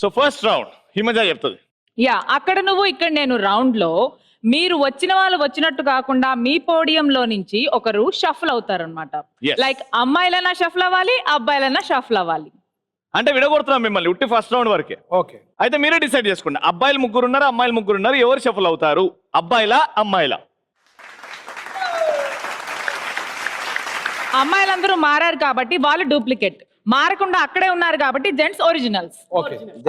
So first round Himaja చెప్తుంది. Yeah, అక్కడ నువ్వు ఇక్కడ నేను రౌండ్ లో మీరు వచ్చిన వాళ్ళు వచ్చినట్టు కాకుండా మీ పోడియంలో నుంచి ఒకరు షఫల్ అవుతారు అనమాట. లైక్ అమ్మాయిలైనా షఫల్ అవ్వాలి, అబ్బాయిలైనా షఫల్ అవ్వాలి. అంటే విడగొడుతున్నాం మిమ్మల్ని ఉట్టి ఫస్ట్ రౌండ్ వరకే. ఓకే, అయితే మీరే డిసైడ్ చేసుకోండి. అబ్బాయిలు 3 ఉన్నారు, అమ్మాయిలు 3 ఉన్నారు. ఎవరు షఫల్ అవుతారు? అబ్బాయిలా అమ్మాయిలా? అమ్మాయిలందరూ మారారు కాబట్టి వాళ్ళు డూప్లికేట్, మారకుండా అక్కడే ఉన్నారు కాబట్టి జెంట్స్ ఒరిజినల్స్.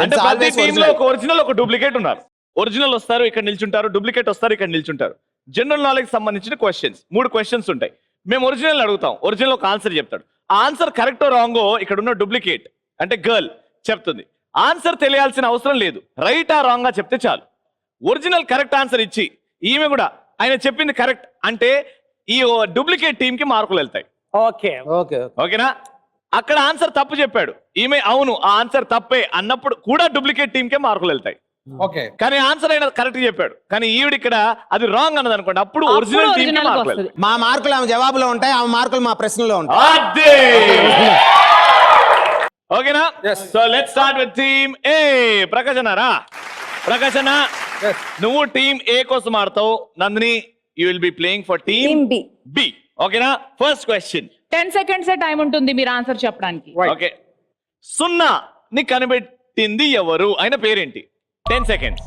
అంటే ప్రతి టీమ్ లో ఒక ఒరిజినల్ ఒక డూప్లికేట్ ఉన్నారు. ఒరిజినల్ వస్తారు ఇక్కడ నిల్చుంటారు, డూప్లికేట్ వస్తారు ఇక్కడ నిల్చుంటారు. జనరల్ నాలెడ్జ్ సంబంధించిన క్వశ్చన్స్ 3 క్వశ్చన్స్ ఉంటాయి. మేము ఒరిజినల్ అడుగుతాం, ఒరిజినల్ ఒక ఆన్సర్ చెప్తాడు. ఆ ఆన్సర్ కరెక్టో రాంగో ఇక్కడ ఉన్న డూప్లికేట్ అంటే గర్ల్ చెప్తుంది. ఆన్సర్ తెలియాల్సిన అవసరం లేదు, రైటా రాంగా చెప్తే చాలు. ఒరిజినల్ కరెక్ట్ ఆన్సర్ ఇచ్చి ఈమె కూడా ఆయన చెప్పింది కరెక్ట్ అంటే ఈ డూప్లికేట్ టీమ్ కి మార్కులు వెళ్తాయి. ఓకేనా? అక్కడ ఆన్సర్ తప్పు చెప్పాడు, ఈమె అవును ఆ ఆన్సర్ తప్పే అన్నప్పుడు కూడా డూప్లికేట్ టీమ్ కే మార్కులు వెళ్తాయి. ఓకే, కానీ ఆన్సర్ అయినా కరెక్ట్ చెప్పాడు, కానీ ఈవిడ ఇక్కడ అది రాంగ్ అన్నది అనుకోండి, అప్పుడు ఒరిజినల్ టీమ్ కి మార్కులు వెళ్తాయి. మా మార్కులు ఆమె జవాబులో ఉంటాయి, ఆమె మార్కులు మా ప్రశ్నలో ఉంటాయి. ఓకేనా? So let's start with team A. Prakashana రా. ప్రకాశన నువ్వు టీమ్ ఏ కోసం ఆడతావు. Nandini you will be playing for team B. ఓకేనా? ఫస్ట్ క్వశ్చన్ 10 seconds టైం ఉంటుంది మీరు ఆన్సర్ చెప్పడానికి. ఓకే, సున్నా ని కనిపెట్టింది ఎవరు? ఆయన పేరేంటి? 10 seconds.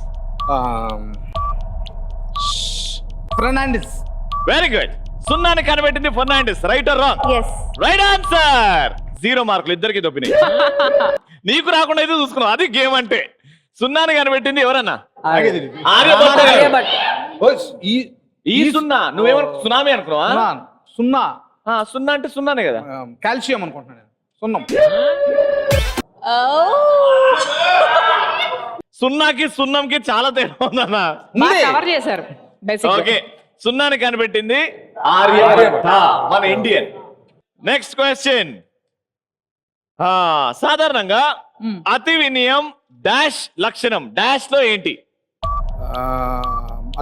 ఫెర్నాండిస్. Very good. సున్నాని కనిపెట్టింది Fernandes. Right or wrong? Right answer. 0 మార్కులు ఇద్దరికి దొప్పినాయి. నీకు రాకుండా అయితే చూసుకున్నావు, అది గేమ్ అంటే. సున్నాని కనిపెట్టింది ఎవరన్నా? ఈ సున్నా నువ్వేమను సునామీ అనుకున్నావా? సున్నా. సున్నా అంటే సున్నానే కదా. కాల్షియం అనుకుంటున్నాను. సున్నం. సున్నాకి సున్నంకి చాలా తేడా ఉందన్నా. కవర్ చేశారు. ఓకే, సున్నాని కనిపెట్టింది ఆర్యభట్ట, మన ఇండియన్. Next question. సాధారణంగా అతి వినయం డాష్ లక్షణం. డాష్ లో ఏంటి?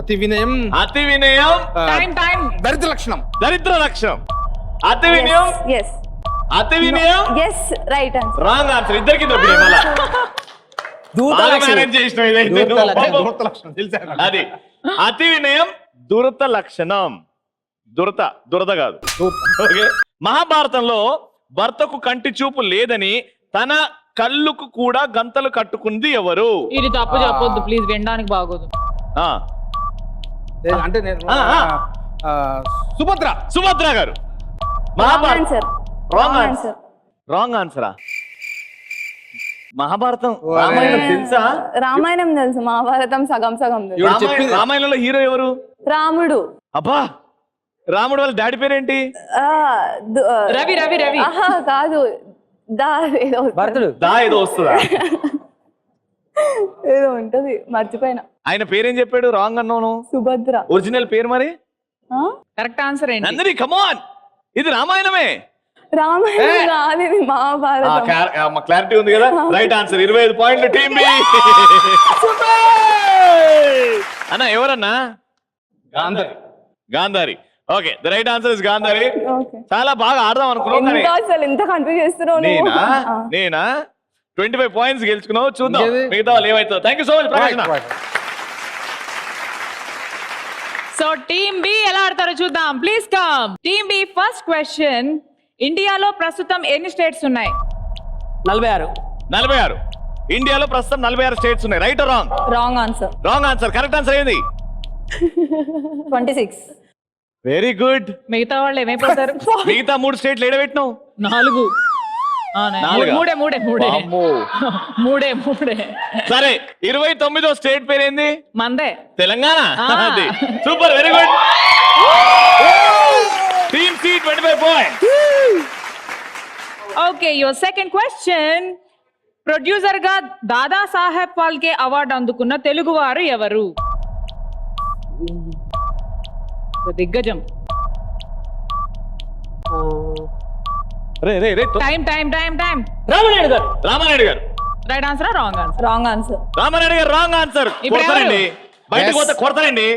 అతి వినయం. అతి వినయం దరిద్ర లక్షణం. దరిద్ర లక్షణం. అతి వినయం. అతి వినయం రైట్ ఆన్సర్. Wrong answer. ఇద్దరికి దొరికినాయి. మళ్ళా అది అతి వినయం దురత లక్షణం. దురద కాదు. ఓకే, మహాభారతంలో భర్తకు కంటి చూపు లేదని తన కళ్ళుకు కూడా గంతలు కట్టుకుంది ఎవరు? ఇది తప్పు చెప్పొద్దు ప్లీజ్, వినడానికి బాగోదు. అంటే సుభద్ర. సుభద్ర గారు. ఆన్సర్. రాంగ్ ఆన్సరా? మహాభారతం రామాయణం తెలుసా? రామాయణం తెలుసు, మహాభారతం సగం సగం తెలుసు. రామాయణంలో హీరో ఎవరు? రాముడు. అబ్బా, రాముడు వాళ్ళ డాడీ పేరేంటి? రవి. రవి రవి కాదు, దా ఏదో వస్తుందా? ఏదో ఉంటది, మర్చిపోయినా. ఆయన పేరేం చెప్పాడు? రాంగ్ అన్నాను. సుభద్ర. ఒరిజినల్ పేరు మరి? కరెక్ట్ ఆన్సర్ ఏంటి? నందిని కమాన్, ఇది రామాయణమే. రామాయణం కాదు, ఇది మహాభారతం. క్లారిటీ ఉంది కదా? Right answer. 25 పాయింట్లు టీమ్ బి. అన్న ఎవరన్నా? Gandhari. Okay, the right answer is Gandhari. చాలా బాగా ఆడదాం అనుకున్నావు. అసలు ఎంత కన్ఫ్యూజ్ చేస్తున్నావు. నేనా 25 పాయింట్స్ గెలుచుకున్నావు. చూద్దాం మిగతా వాళ్ళు ఏమైతుందో. Thank you so much Prakashana. So team B ఎలా ఆడతారో చూద్దాం. Please come. Team B first question. ఇండియాలో ప్రస్తుతం ఎన్ని స్టేట్స్ ఉన్నాయి? 46. ఇండియాలో ప్రస్తుతం 46 స్టేట్స్ ఉన్నాయి. Right or wrong? Wrong answer. Wrong answer. Correct answer ఏంది? 26. Very good. మిగతా వాళ్ళు ఏమైపోతారు? మిగతా 3 స్టేట్లు ఏడబెట్టినావు? 4. మూడే. సరే, 29వ స్టేట్ పేరేంది? మందే. Telangana. Super, very good. Team C 25 points. Okay, your second question. Producer గా దాదా సాహెబ్ ఫాల్కే అవార్డు అందుకున్న తెలుగు వారు ఎవరు? దిగ్గజం. టైం. రామానాయుడు గారు. Right answer. Wrong answer. Ramanaidu గారు రాంగ్ ఆన్సర్. కొడతారండి, బయటకు పోతే కొడతారండి.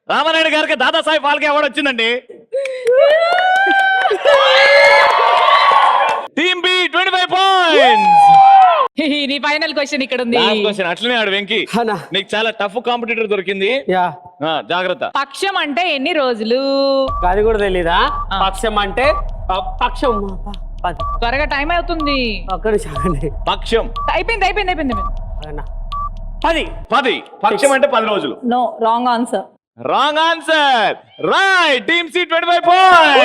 రామానాయుడు గారికి దాదాసాహెబ్ ఫాల్కే అవార్డు వచ్చిందండి. నీ ఫైనల్ క్వశ్చన్ ఇక్కడ ఉంది. లాస్ట్ క్వశ్చన్ అట్లనే ఆడు వెంకీ. అన్నా. నీకు చాలా టఫ్ కాంపిటీటర్ దొరికింది. యా జాగ్రత్త. పక్షం అంటే ఎన్ని రోజులు? అది కూడా తెలీదా? ఆ. పక్షం అంటే పక్షం 10. త్వరగా టైం అవుతుంది. ఒక్క నిమిషం అండి. పక్షం అయిపోయింది అయిపోయింది అయిపోయింది. అన్నా. 10. 10. పక్షం అంటే 10 రోజులు. No wrong answer. Wrong answer. Right. Team C 25 points.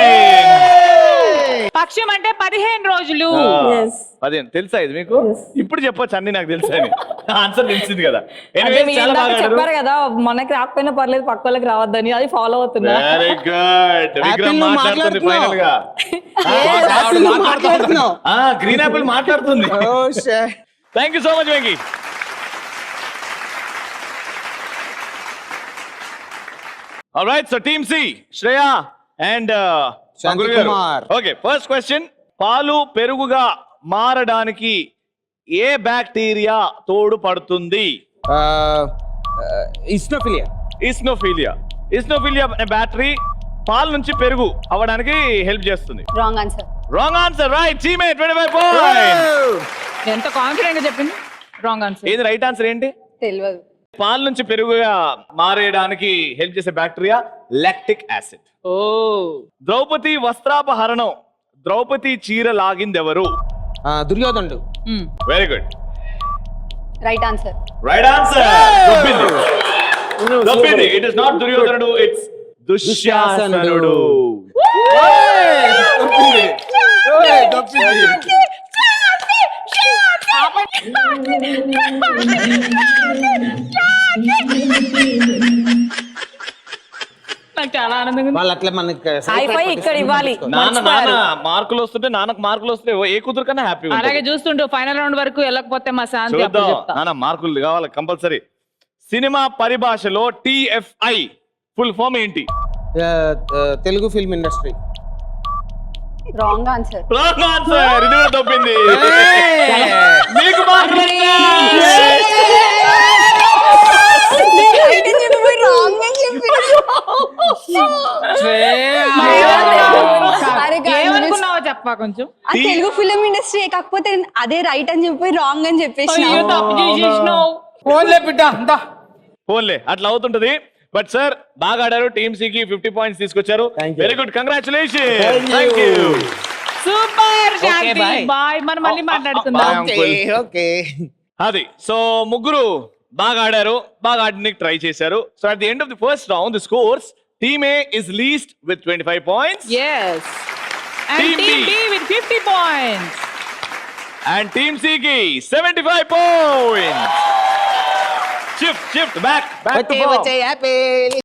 పక్షం అంటే 15 రోజులు. Yes. 15 తెలుసా ఇది మీకు? Yes. ఇప్పుడు చెప్పొచ్చు అన్ని నాకు తెలుసా అని. ఆన్సర్ తెలిసింది కదా. అంటే Anyways, మీరు చాలా ఇందాక బాగా చెప్పారు కదా మనకి రాకపోయినా పర్లేదు పక్క వాళ్ళకి రావద్దని, అది ఫాలో అవుతున్నా. Very good. విక్రమ్ నువ్వు మాట్లాడుతుంది ఫైనల్ గా. మాట్లాడుతున్నావు. గ్రీన్ యాపిల్ మాట్లాడుతుంది. Oh, shit. Thank you so much Venky. All right, so team C, Shreya and Shanti Kumar. Okay, first question. పాలు పెరుగుగా మారడానికి ఏ బ్యాక్టీరియా తోడ్పడుతుంది? ఇస్నోఫిలియా. ఇస్నోఫిలియా. ఇస్నోఫిలియా అనే బ్యాటరీ పాల నుంచి పెరుగు అవ్వడానికి హెల్ప్ చేస్తుంది. Wrong answer. Wrong answer. Right. Team 25 points. ఎంత కాన్ఫిడెంట్ గా చెప్పింది. Wrong answer. ఏది రైట్ ఆన్సర్ ఏంటి? తెలియదు. పాల నుంచి పెరుగుగా మారేయడానికి హెల్ప్ చేసే బ్యాక్టీరియా లాక్టిక్ యాసిడ్. ఓ ద్రౌపది వస్త్రాపహరణం, ద్రౌపది చీర లాగిందెవరు? దుర్యోధనుడు. Very good. Right answer. Right answer. దొబ్బింది. ఇట్ ఇస్ నాట్ దుర్యోధనుడు, ఇట్స్ దుశ్శాసనుడు. నాకు చాలా ఆనందంగా ఉంది. వాళ్ళు అట్లా మనకి హైఫై ఇక్కడ ఇవ్వాలి. నాన్న మార్కులు వస్తుంటే నాన్నకు మార్కులు వస్తే ఏ కూతురు కన్నా హ్యాపీగా అలాగే చూస్తుంటూ ఫైనల్ రౌండ్ వరకు వెళ్ళకపోతే మా శాంతి అప్పుడు చూద్దాం. చెప్తా. నాన్న మార్కులు కావాలి కంపల్సరీ. సినిమా పరిభాషలో TFI ఫుల్ ఫామ్ ఏంటి? Telugu film industry. Wrong answer. Wrong answer. ఇది కూడా తప్పింది. మీకు మార్కులు ఏమనుకున్నావో చెప్పా కొంచెం. తెలుగు ఫిలిం ఇండస్ట్రీ కాకపోతే అదే రైట్ అని చెప్పి రాంగ్ అని చెప్పేసి అయ్యో, తప్పు చేసేసినావు. ఫోన్లే బిడ్డ అంతా. ఫోన్లే అట్లా అవుతుంటది. బట్ సార్ బాగా ఆడారు. టీమ్ సి కి 50 పాయింట్స్ తీసుకొచ్చారు. Very good. Congratulation. Thank you. Super Shanti. bye. Bye. మనం మళ్ళీ మాట్లాడుకుందాం. ఓకే. అది సో ముగ్గురు బాగా ఆడారు, బాగా ఆడడానికి ట్రై చేశారు. So at the end of the first round the scores team A is least with 25 points Yes. And Team Team B. B with 50 points. and Team C ki 75 points. Shift back to వచ్చే form. వచ్చే Apple.